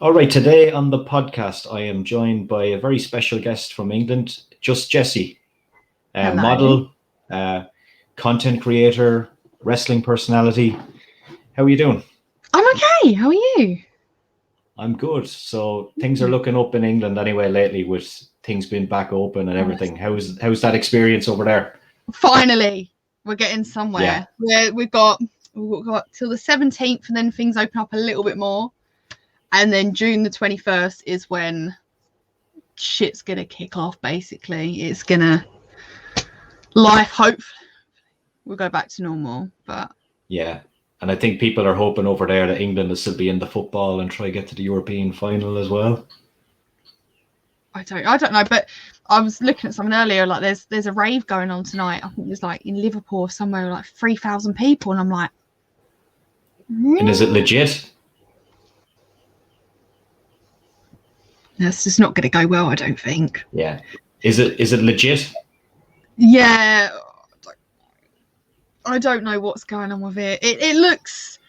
All right, today on the podcast, I am joined by a very special guest from England, just Jessy, a Hello. model, content creator, wrestling personality. How are you doing? I'm okay. How are you? I'm good. So things are looking up in England anyway lately, with things being back open and Oh, everything. How's that experience over there? finally, we're getting Yeah, somewhere. We've got till the 17th, and then things open up a little bit more. And then June the 21st is when shit's gonna kick off. Basically, it's gonna life. Hopefully, we'll go back to normal. But yeah. And I think people are hoping over there that England will still be in the football and try to get to the European final as well. I don't know. But I was looking at something earlier. Like there's a rave going on tonight. I think there's like in Liverpool somewhere like 3,000 people, and I'm like, And is it legit? that's just not going to go well. I don't think. Yeah. Is it legit? Yeah, I don't know what's going on with it. It looks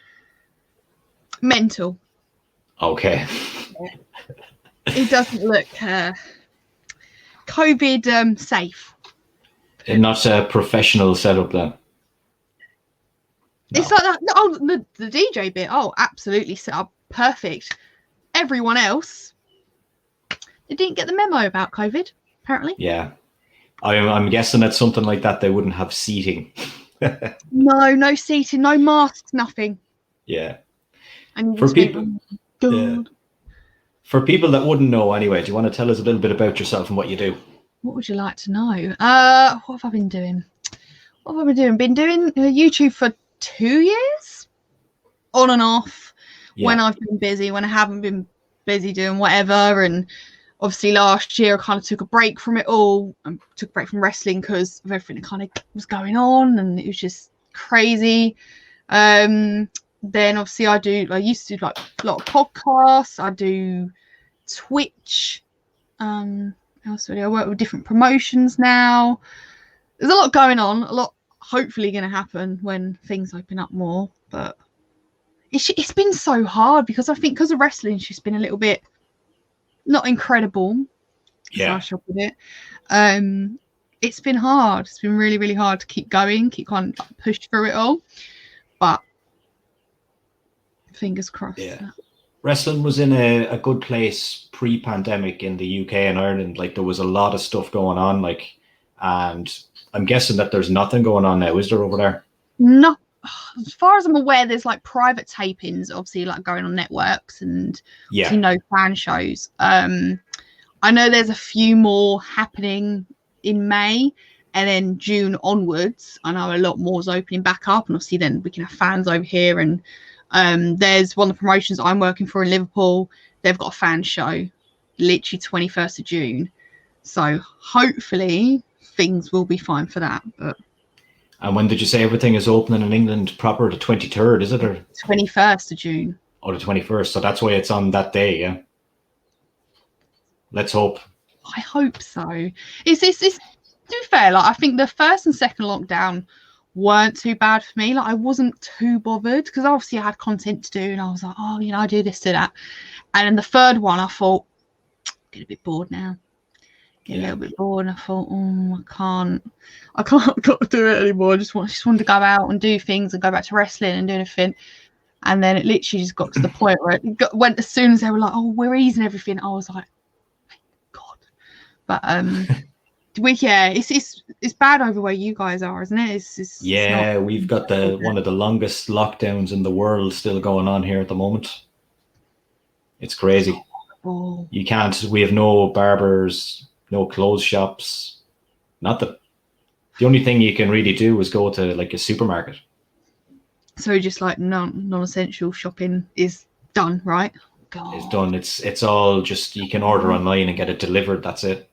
mental. Okay. It doesn't look COVID safe. And not a professional setup then. No. It's like that. Oh, the DJ bit. Oh, absolutely set up perfect. Everyone else, they didn't get the memo about COVID. Apparently. Yeah, I'm guessing that something like that they wouldn't have seating. No seating, no masks, nothing. Yeah. And for people, for people that wouldn't know, anyway, do you want to tell us a little bit about yourself and what you do? What would you like to know? What have I been doing? Been doing YouTube for 2 years, on and off. Yeah. When I've been busy, when I haven't been busy doing whatever. And obviously last year I kind of took a break from it all. I took a break from wrestling because of everything that kind of was going on, and it was just crazy. Then obviously I used to do like a lot of podcasts. I do Twitch. Also I work with different promotions now. There's a lot going on, a lot hopefully going to happen when things open up more, but it's been so hard because I think because of wrestling, she's been a little bit not incredible. Yeah. I shall put it. It's been hard. It's been really, really hard to keep going, keep kind of push through it all. But fingers crossed. Yeah. Wrestling was in a good place pre-pandemic in the UK and Ireland. Like there was a lot of stuff going on, like, and I'm guessing that there's nothing going on now, is there, over there? No, as far as I'm aware, there's like private tapings, obviously, like going on networks and no fan shows. I know there's a few more happening in May, and then June onwards, I know a lot more is opening back up, and obviously then we can have fans over here. And there's one of the promotions I'm working for in Liverpool. They've got a fan show, literally 21st of June. So hopefully things will be fine for that. But and when did you say everything is opening in England proper? The 23rd, is it? Or 21st of June. Oh, the 21st. So that's why it's on that day, yeah? Let's hope. I hope so. It's to be fair, like I think the first and second lockdown weren't too bad for me. Like I wasn't too bothered because obviously I had content to do, and I was like, oh, I do this, do that. And then the third one, I thought, get a bit bored now. Get a little bit bored, and I thought, I can't do it anymore. I just wanted to go out and do things and go back to wrestling and do anything. And then it literally just got to the point where it went as soon as they were like, oh, we're easing everything. I was like, thank God. But it's bad over where you guys are, isn't it? We've got one of the longest lockdowns in the world still going on here at the moment. It's crazy. Oh. We have no barbers, no clothes shops, nothing. The only thing you can really do is go to like a supermarket. So just like non-essential shopping is done, right? God. It's done. It's all just, you can order online and get it delivered. That's it.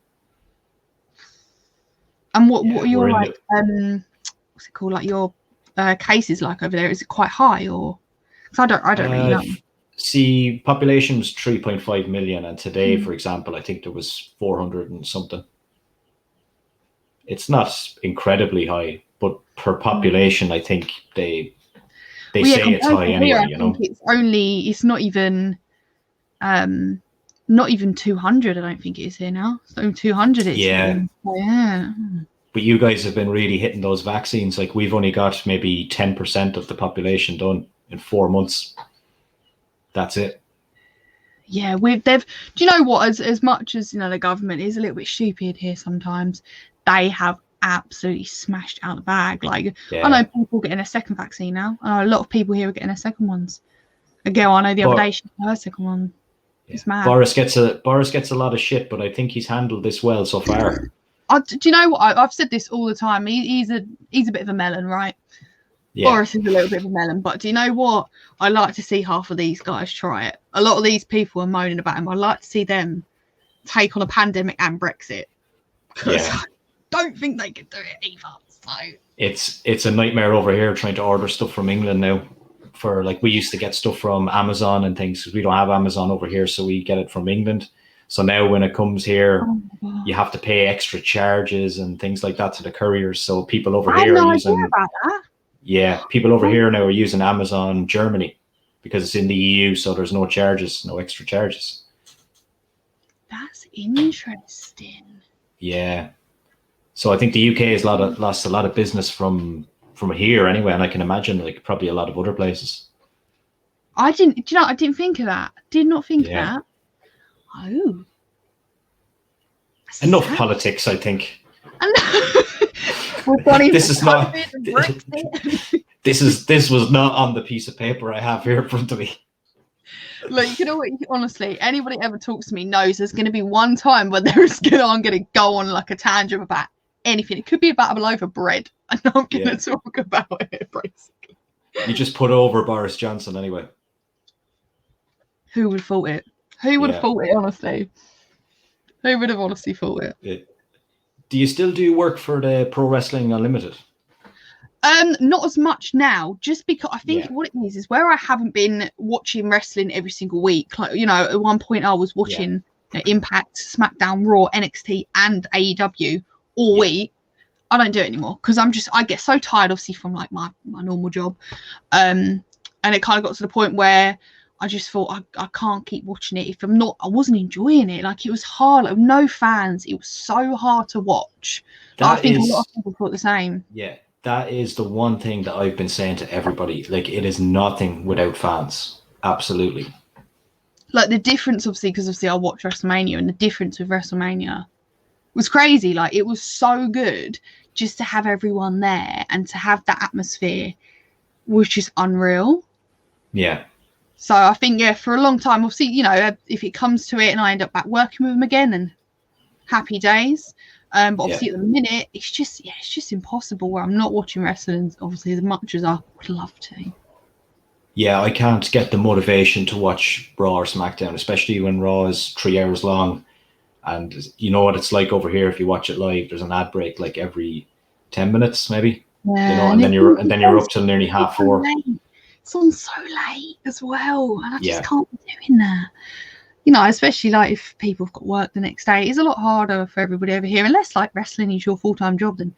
And what are your like what's it called, like your cases like over there? Is it quite high, or? Because I don't really know. See, population was 3.5 million, and today, for example, I think there was 400 and something. It's not incredibly high, but per population, I think they say it's high anyway. It's not even Not even 200, I don't think it is here now. So 200 it's Yeah. Yeah. But you guys have been really hitting those vaccines. Like, we've only got maybe 10% of the population done in 4 months. That's it. Yeah, do you know what? As much as, you know, the government is a little bit stupid here sometimes, they have absolutely smashed out the bag. Like, Yeah. I know people getting a second vaccine now. I know a lot of people here are getting their second ones. Again, I know the other day she got her second one. Yeah. It's mad. Boris gets a lot of shit, but I think he's handled this well so far. Do you know what? I've said this all the time. He's a bit of a melon, right? Yeah. Boris is a little bit of a melon, but do you know what? I like to see half of these guys try it. A lot of these people are moaning about him. I like to see them take on a pandemic and Brexit, because I don't think they can do it either. So it's a nightmare over here trying to order stuff from England now. For, like, we used to get stuff from Amazon and things, because we don't have Amazon over here, so we get it from England. So now when it comes here, you have to pay extra charges and things like that to the couriers. So people over here are using. About that. Yeah, people over here now are using Amazon Germany because it's in the EU, so there's no charges, no extra charges. That's interesting. Yeah. So I think the UK has lost a lot of business from here anyway, and I can imagine, like, probably a lot of other places. I didn't think of that. Did not think of that. Oh. Enough politics, I think. This is not. This was not on the piece of paper I have here in front of me. Look, you know what? Honestly, anybody ever talks to me knows there's going to be one time where I'm going to go on like a tangent about anything. It could be about a loaf of bread, and I'm going to talk about it. Basically, you just put over Boris Johnson anyway. Who would have thought it? Who would have thought it? Honestly, who would have honestly thought it? Do you still do work for the Pro Wrestling Unlimited? Not as much now, just because I think what it is where I haven't been watching wrestling every single week. Like, you know, at one point I was watching Impact, SmackDown, Raw, NXT, and AEW all week. I don't do it anymore because I get so tired, obviously, from like my normal job. And it kind of got to the point where I just thought I can't keep watching it if I wasn't enjoying it. Like, it was hard, like, no fans. It was so hard to watch. I think a lot of people thought the same. Yeah, that is the one thing that I've been saying to everybody. Like, it is nothing without fans. Absolutely. Like, the difference, obviously, because obviously I watched WrestleMania, and the difference with WrestleMania was crazy. Like, it was so good just to have everyone there and to have that atmosphere was just unreal. Yeah. So I think, for a long time, obviously, you know, if it comes to it and I end up back working with them again, then happy days. But obviously at the minute, it's just impossible where I'm not watching wrestling, obviously, as much as I would love to. Yeah, I can't get the motivation to watch Raw or SmackDown, especially when Raw is 3 hours long. And you know what it's like over here if you watch it live. There's an ad break like every 10 minutes, maybe. Yeah, you know, and then you're up till nearly 4:30. It's on so late as well, and I just can't be doing that. You know, especially like if people have got work the next day, it's a lot harder for everybody over here. Unless like wrestling is your full-time job, then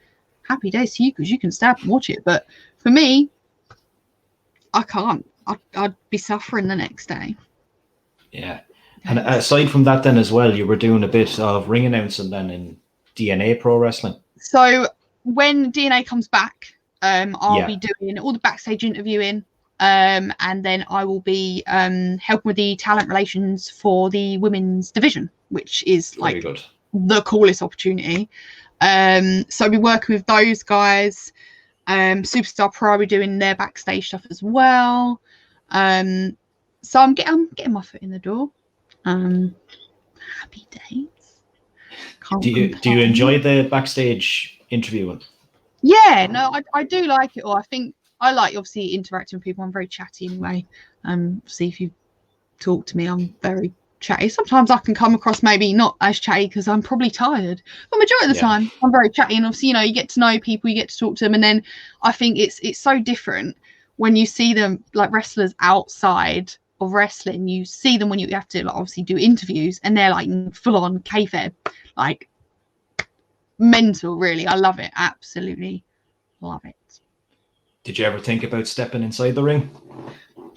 happy days to you because you can stay up and watch it. But for me, I can't. I'd be suffering the next day. Yeah. And aside from that, then as well, you were doing a bit of ring announcing then in DNA Pro Wrestling. So when DNA comes back, I'll be doing all the backstage interviewing. And then I will be helping with the talent relations for the women's division, which is like the coolest opportunity. So I'll be working with those guys. Superstar Pro will be doing their backstage stuff as well. So I'm getting my foot in the door. Happy days. Do you enjoy the backstage interviewing? Yeah, no, I do like it. Or I think I like obviously interacting with people. I'm very chatty anyway. See, if you talk to me, I'm very chatty. Sometimes I can come across maybe not as chatty because I'm probably tired. But majority of the time, I'm very chatty. And obviously, you know, you get to know people, you get to talk to them, and then I think it's so different when you see them like wrestlers outside of wrestling. You see them when you have to like, obviously do interviews, and they're like full on kayfabe, like mental. Really, I love it. Absolutely love it. Did you ever think about stepping inside the ring?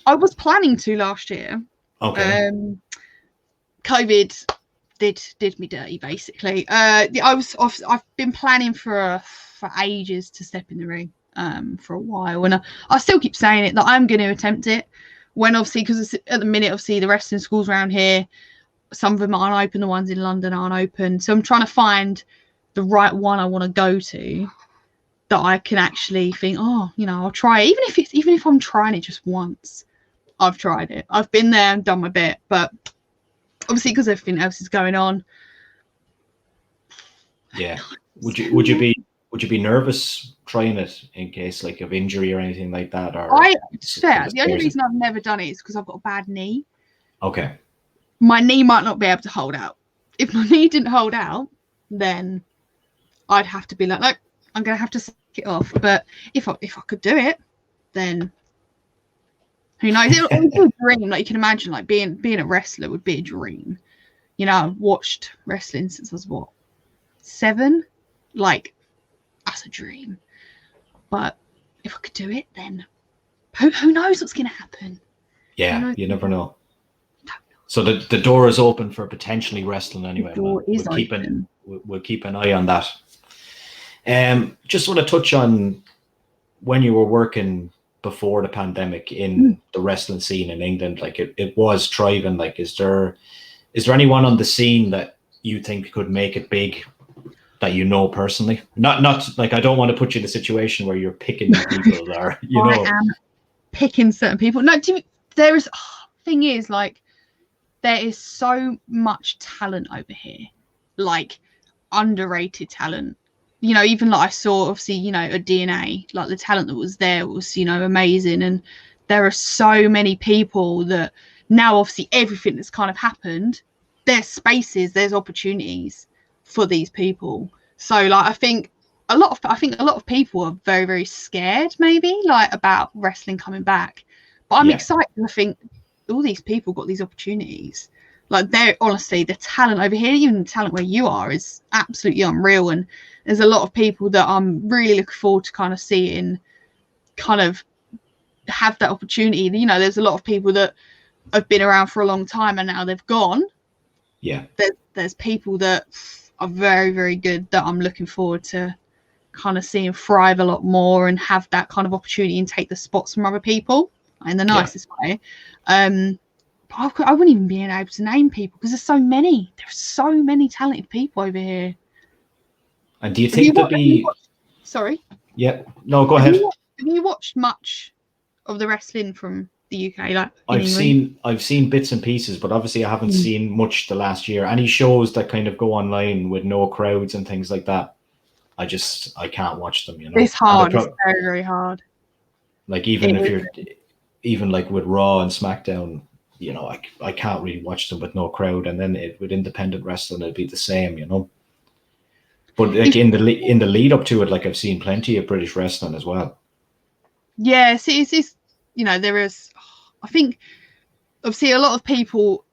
I was planning to last year. Okay. COVID did me dirty, basically. I've been planning for ages to step in the ring for a while, and I still keep saying it, that I'm going to attempt it when, obviously, because at the minute, obviously, the wrestling schools around here, some of them aren't open, the ones in London aren't open, so I'm trying to find the right one I want to go to, that I can actually think, oh, you know, I'll try it. Even if I'm trying it just once, I've tried it. I've been there and done my bit, but obviously, because everything else is going on. Yeah. Would you be nervous trying it in case like of injury or anything like that? Or the only reason I've never done it is because I've got a bad knee. Okay. My knee might not be able to hold out. If my knee didn't hold out, then I'd have to be like, nope, I'm gonna have to suck it off. But if I could do it, then who knows? It would be a dream. Like, you can imagine, like being a wrestler would be a dream. You know, I've watched wrestling since I was 7. Like, that's a dream. But if I could do it, then who knows what's gonna happen? Yeah, you never know. So the door is open for potentially wrestling anyway. The door is open. We'll keep an eye on that. Just want to touch on when you were working before the pandemic in the wrestling scene in England. Like, it was thriving. Like, is there anyone on the scene that you think could make it big, that you know personally? Not like, I don't want to put you in a situation where you're picking people, or you know. I am picking certain people. No, thing is, like, there is so much talent over here, like underrated talent. You know, even like I saw, obviously, you know, a DNA, like the talent that was there was, you know, amazing. And there are so many people that now, obviously, everything that's kind of happened, there's spaces, there's opportunities for these people. So, like, I think a lot of people are very, very scared, maybe, like, about wrestling coming back. But I'm excited. I think all these people got these opportunities. Like, they're honestly, the talent over here, even the talent where you are, is absolutely unreal. And there's a lot of people that I'm really looking forward to kind of seeing kind of have that opportunity. You know, there's a lot of people that have been around for a long time and now they've gone. Yeah. There's people that are very, very good that I'm looking forward to kind of seeing thrive a lot more and have that kind of opportunity and take the spots from other people in the nicest way. But I wouldn't even be able to name people because there's so many. There's so many talented people over here. And do you think there'd be... Sorry? Yeah. No, go ahead. Have you watched much of the wrestling from the UK? Like, I've seen bits and pieces, but obviously I haven't seen much the last year. Any shows that kind of go online with no crowds and things like that, I can't watch them, you know. It's hard. It's very, very hard. Like, even like with Raw and SmackDown, you know, I can't really watch them with no crowd. And then with independent wrestling, it'd be the same, you know. But like in the lead up to it, like, I've seen plenty of British wrestling as well. Yeah, see, it's you know, there is. I think, obviously, a lot of people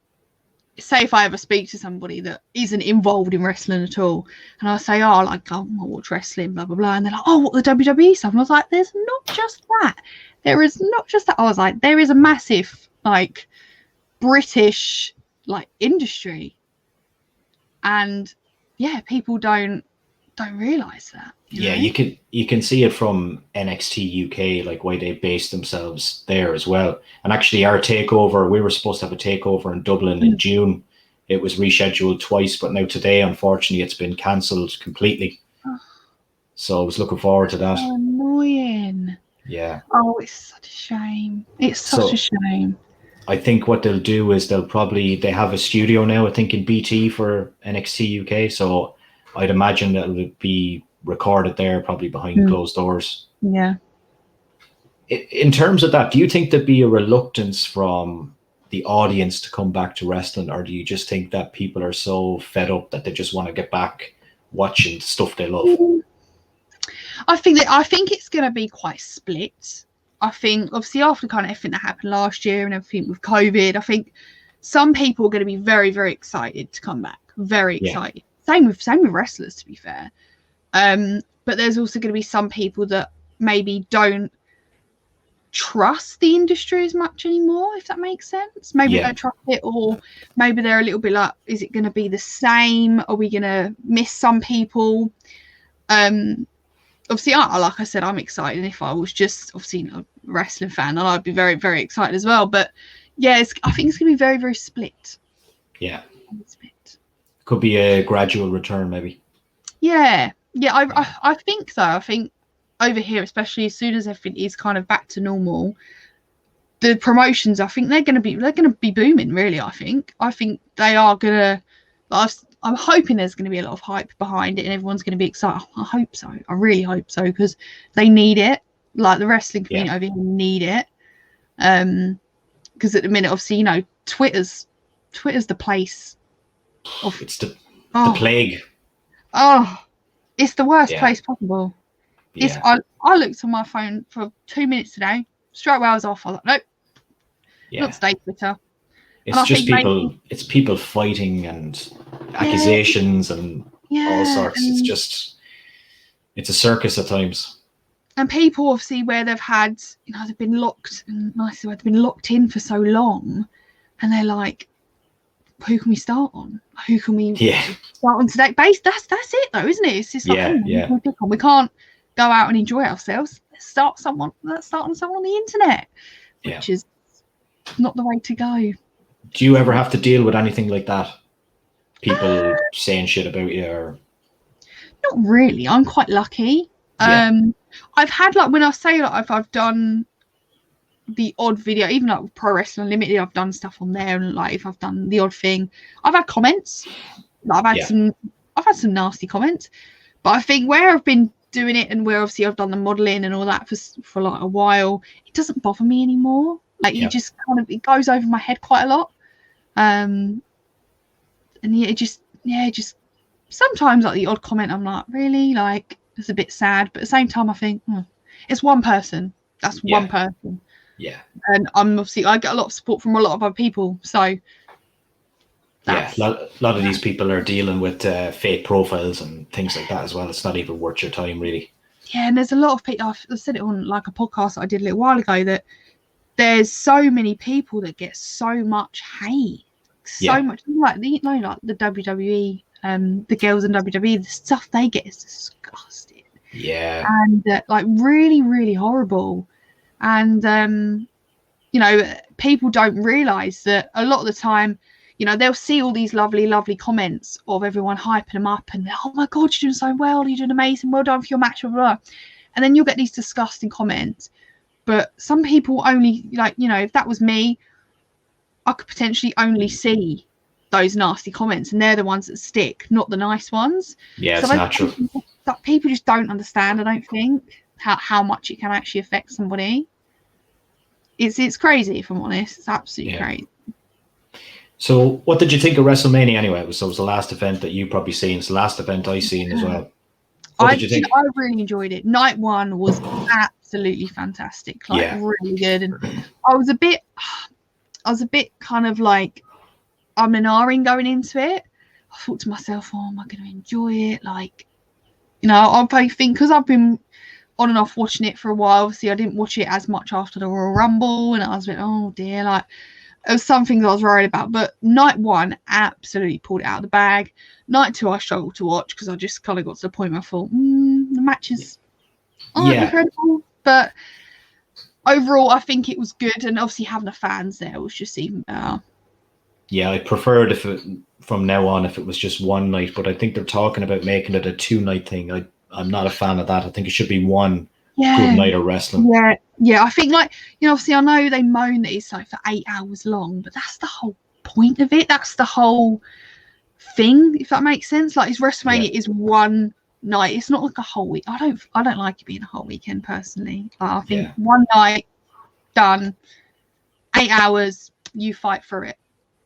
say, if I ever speak to somebody that isn't involved in wrestling at all, and I say, oh, like, I watch wrestling, blah blah blah, and they're like, oh, what, the WWE stuff? And I was like, there's not just that. There is not just that. I was like, there is a massive, like, British, like, industry, and yeah, people don't realize that. Yeah, you can see it from NXT UK, like, why they based themselves there as well. And actually, our takeover, we were supposed to have a takeover in Dublin in June. It was rescheduled twice, but now today, unfortunately, it's been cancelled completely. So I was looking forward to that. Oh, annoying. Yeah. Oh, it's such a shame. It's such a shame. I think what they'll do is they have a studio now, I think, in BT for NXT UK. So I'd imagine that it'll be recorded there, probably behind closed doors. Yeah. In terms of that, do you think there'd be a reluctance from the audience to come back to wrestling, or do you just think that people are so fed up that they just want to get back watching stuff they love? I think it's going to be quite split. I think, obviously, after kind of everything that happened last year and everything with COVID, I think some people are going to be very, very excited to come back. Very excited. Same with wrestlers, to be fair. But there's also going to be some people that maybe don't trust the industry as much anymore, if that makes sense. Maybe they don't trust it, or maybe they're a little bit like, is it going to be the same? Are we going to miss some people? Obviously, like I said, I'm excited. And if I was just obviously a wrestling fan, then I'd be very, very excited as well. But yeah, I think it's going to be very, very split. Yeah. Could be a gradual return, maybe. Yeah. I think so. I think over here, especially as soon as everything is kind of back to normal, the promotions, I think they're going to be booming. Really, I think they are going to. I'm hoping there's going to be a lot of hype behind it, and everyone's going to be excited. I hope so. I really hope so, because they need it. Like the wrestling community over here need it. Because at the minute, obviously, you know, Twitter's the place. It's the plague. Oh, it's the worst place possible. Yeah. I looked on my phone for 2 minutes today. Straight away I was off. I was like, nope. Not today, Twitter. It's just people. It's people fighting and accusations and all sorts. It's a circus at times. And people, obviously, where they've had, you know, they've been locked, and nicely, they've been locked in for so long, and they're like, who can we start on? Who can we start on today? That's it, though, isn't it? It's just like, we can't go out and enjoy ourselves. Let's start on someone on the internet, which is not the way to go. Do you ever have to deal with anything like that? People saying shit about you? Or... Not really. I'm quite lucky. I've had, like, when I say, like, if I've done the odd video, even like Pro Wrestling Unlimited, I've done stuff on there, and like if I've done the odd thing, I've had comments. I've had some nasty comments, but I think where I've been doing it, and where obviously I've done the modeling and all that for like a while, it doesn't bother me anymore. Like it just kind of, it goes over my head quite a lot. And it just sometimes, like, the odd comment, I'm like, really, like, it's a bit sad, but at the same time I think it's one person. That's one person. Yeah. And I get a lot of support from a lot of other people. So a lot of these people are dealing with fake profiles and things like that as well. It's not even worth your time, really. Yeah, and there's a lot of people. I said it on like a podcast that I did a little while ago, that there's so many people that get so much hate, much, like the WWE, the girls in WWE, the stuff they get is disgusting. Yeah. And like really, really horrible. And you know, people don't realise that a lot of the time, you know, they'll see all these lovely, lovely comments of everyone hyping them up, and oh my God, you're doing so well, you're doing amazing, well done for your match, blah, blah, blah. And then you'll get these disgusting comments. But some people only, like, you know, if that was me, I could potentially only see those nasty comments, and they're the ones that stick, not the nice ones. Yeah, so it's natural. People just don't understand, I don't think, how much it can actually affect somebody. It's crazy, if I'm honest. It's absolutely crazy. So what did you think of WrestleMania anyway? It was the last event that you probably seen. It's the last event I seen as well. What did you think? I really enjoyed it. Night one was absolutely fantastic. Like, really good. And I was a bit kind of like, I'm an R-ing going into it. I thought to myself, oh, am I going to enjoy it? Like, you know, I think because I've been on and off watching it for a while. Obviously, I didn't watch it as much after the Royal Rumble, and I was a bit, oh dear, like, there was some things I was worried about. But night one absolutely pulled it out of the bag. Night two I struggled to watch because I just kind of got to the point where I thought, the matches aren't incredible, but overall I think it was good, and obviously having the fans there was just even better. Yeah, I preferred if it, from now on, if it was just one night, but I think they're talking about making it a 2-night thing. I'm not a fan of that. I think it should be one good night of wrestling. Yeah. I think, like, you know, obviously I know they moan that it's like for 8 hours long, but that's the whole point of it. That's the whole thing, if that makes sense. Like, WrestleMania is one night. It's not like a whole week. I don't like it being a whole weekend personally. I think one night, done, 8 hours, you fight through it.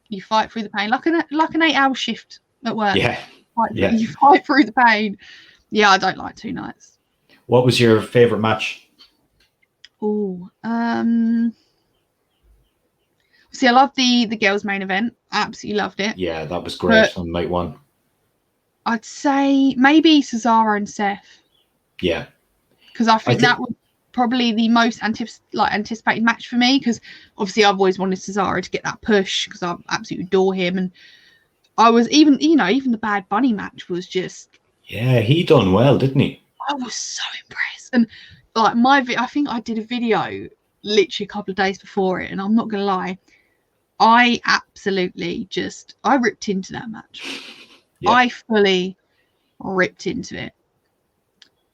You fight through the pain like an 8-hour shift at work. You fight through the pain. Yeah, I don't like 2 nights. What was your favorite match? Oh, see, I love the girls' main event. I absolutely loved it. Yeah, that was great on night one. I'd say maybe Cesaro and Seth. Yeah, because I think that was probably the most anticipated match for me, because obviously I've always wanted Cesaro to get that push because I absolutely adore him, and I was even the Bad Bunny match was just he done well, didn't he? I was so impressed, and like I think I did a video literally a couple of days before it, and I'm not gonna lie, I absolutely I ripped into that match. Yeah. I fully ripped into it.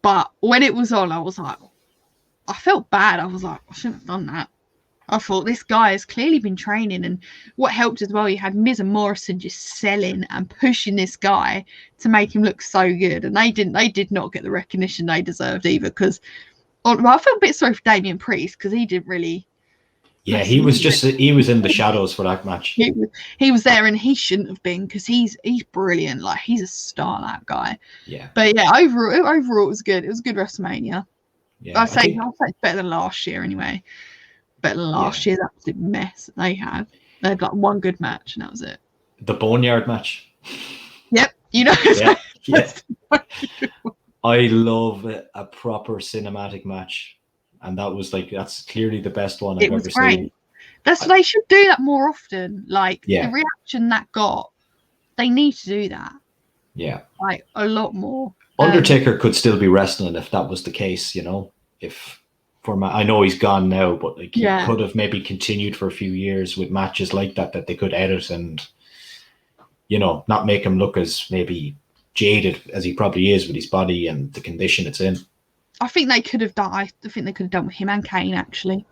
But when it was on, I was like, I felt bad. I was like, I shouldn't have done that. I thought this guy has clearly been training, and what helped as well, you had Miz and Morrison just selling and pushing this guy to make him look so good, and they did not get the recognition they deserved either. Because I felt a bit sorry for Damian Priest because he didn't really. Yeah, he was in the shadows for that match. He was there, and he shouldn't have been, because he's brilliant. Like, he's a star, that guy. Yeah. But yeah, overall it was good. It was a good WrestleMania. Yeah, I'd say it's better than last year anyway. Better than last year's absolute mess that they had. They had like one good match, and that was it. The Boneyard match. Yep, you know. Yeah. I love a proper cinematic match, and that's clearly the best one I've ever seen. They should do that more often. Like, the reaction that got, they need to do that. Yeah, like a lot more. Undertaker could still be wrestling if that was the case, I know he's gone now, but he could have maybe continued for a few years with matches like that they could edit and, not make him look as maybe jaded as he probably is with his body and the condition it's in. I think they could have done. I think they could have done with him and Kane, actually.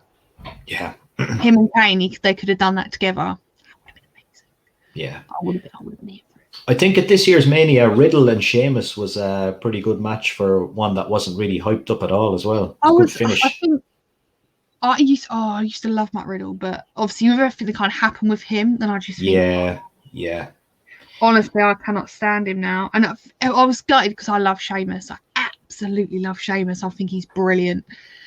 Yeah, him and Kane, they could have done that together. That would have been amazing. Yeah, I would have been here for it. I think at this year's Mania, Riddle and Sheamus was a pretty good match for one that wasn't really hyped up at all as well. Good finish. I used to love Matt Riddle, but obviously with everything that kind of happened with him, then I just think, yeah. Honestly, I cannot stand him now, and I was gutted because I love Sheamus. I absolutely love Sheamus. I think he's brilliant.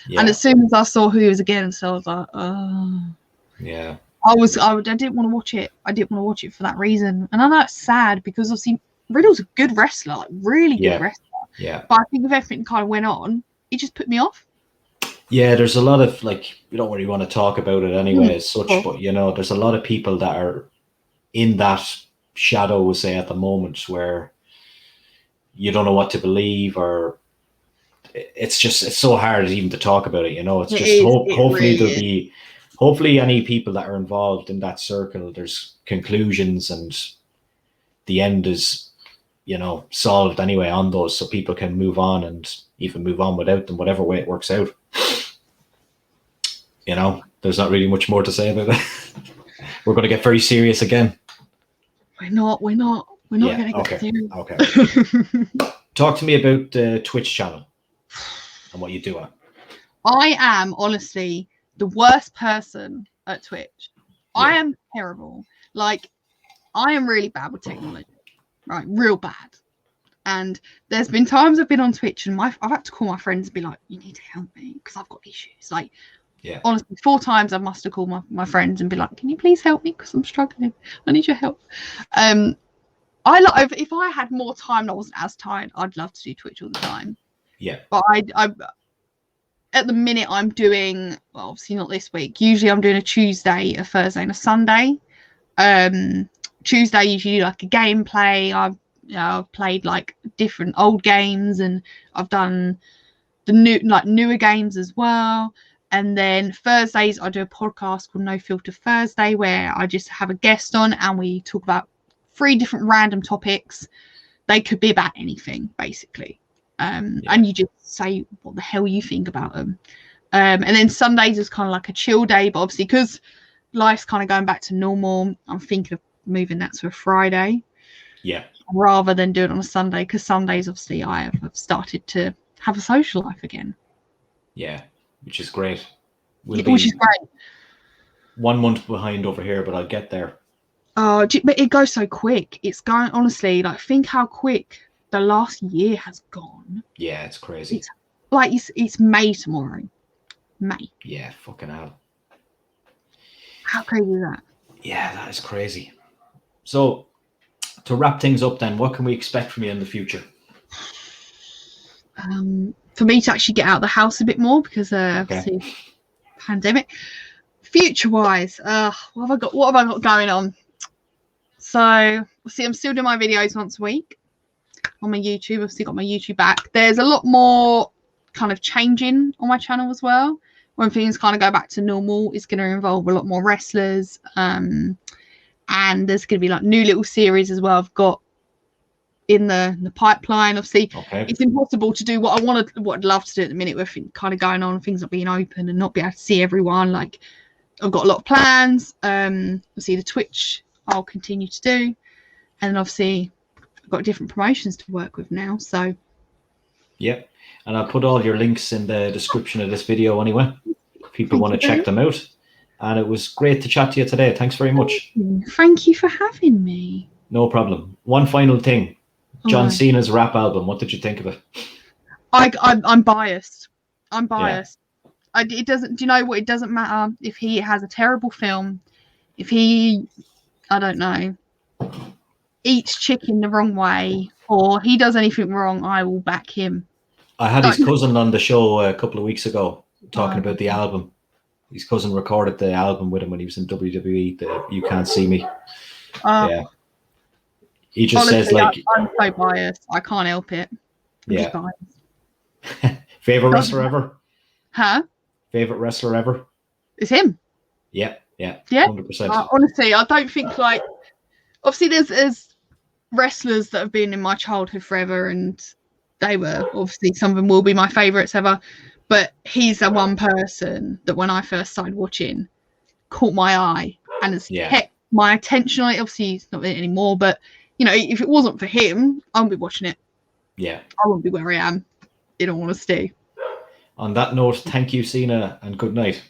Yeah. And as soon as I saw who he was against, I was like, oh. Yeah. I didn't want to watch it. I didn't want to watch it for that reason. And I know it's sad because obviously Riddle's a good wrestler, like really good wrestler. Yeah. But I think with everything that kind of went on, it just put me off. Yeah, there's a lot of we don't really want to talk about it anyway as such, but there's a lot of people that are in that shadow, we'll say, at the moment where you don't know what to believe, or it's so hard even to talk about it. It's just hopefully hopefully any people that are involved in that circle, there's conclusions and the end is, solved anyway on those, so people can move on and even move on without them, whatever way it works out. There's not really much more to say about that. We're going to get very serious again. We're not going to get serious. Okay. Talk to me about the Twitch channel and what you do on. I am honestly the worst person at Twitch. Yeah. I am terrible. I am really bad with technology, right? Real bad. And there's been times I've been on Twitch and I've had to call my friends and be like, you need to help me because I've got issues. Honestly, 4 times I must have called my friends and be like, can you please help me because I'm struggling. I need your help. If I had more time and I wasn't as tired, I'd love to do Twitch all the time. Yeah. But I at the minute I'm doing, well, obviously not this week. Usually I'm doing a Tuesday, a Thursday, and a Sunday. Tuesday usually do a gameplay. I've played different old games, and I've done the newer games as well. And then Thursdays I do a podcast called No Filter Thursday, where I just have a guest on and we talk about 3 different random topics. They could be about anything, basically. And you just say what the hell you think about them. And then Sundays is kind of like a chill day, but obviously because life's kind of going back to normal, I'm thinking of moving that to a Friday. Yeah. Rather than do it on a Sunday, because Sundays obviously I have started to have a social life again. Yeah, which is great. Which is great. 1 month behind over here, but I'll get there. Oh, but it goes so quick. It's going, honestly, think how quick the last year has gone. Yeah, it's crazy. It's May tomorrow. May. Yeah, fucking hell. How crazy is that? Yeah, that is crazy. So, to wrap things up then, what can we expect from you in the future? for me to actually get out of the house a bit more because obviously pandemic. Future wise, what have I got going on? So see, I'm still doing my videos once a week on my YouTube. I've still got my YouTube back. There's a lot more kind of changing on my channel as well. When things kind of go back to normal, it's going to involve a lot more wrestlers, and there's going to be like new little series as well. I've got in the pipeline. Obviously, it's impossible to do what I'd love to do at the minute with kind of going on, things not being open and not be able to see everyone. Like, I've got a lot of plans. Obviously, the Twitch I'll continue to do, and obviously I've got different promotions to work with now. So, yep, and I'll put all your links in the description of this video anyway. If people want to check them out. And it was great to chat to you today. Thanks very much. Thank you for having me. No problem. One final thing. John Cena's rap album. What did you think of it? I'm biased. I'm biased. Yeah. It doesn't. Do you know what? It doesn't matter if he has a terrible film. If he, I don't know, eats chicken the wrong way, or he does anything wrong, I will back him. I had his cousin on the show a couple of weeks ago talking about the album. His cousin recorded the album with him when he was in WWE. The You Can't See Me. Yeah. He just honestly, says like, I'm so biased. I can't help it. Yeah. Favorite wrestler ever? Huh? Favorite wrestler ever? It's him. Yeah. 100%. Honestly, I don't think like. Obviously, there's wrestlers that have been in my childhood forever, and they were obviously some of them will be my favorites ever. But he's the one person that when I first started watching, caught my eye and has kept my attention on it. Obviously, he's not in it anymore, but you know, if it wasn't for him, I wouldn't be watching it. Yeah. I wouldn't be where I am, in all honesty. On that note, thank you, Cena, and good night.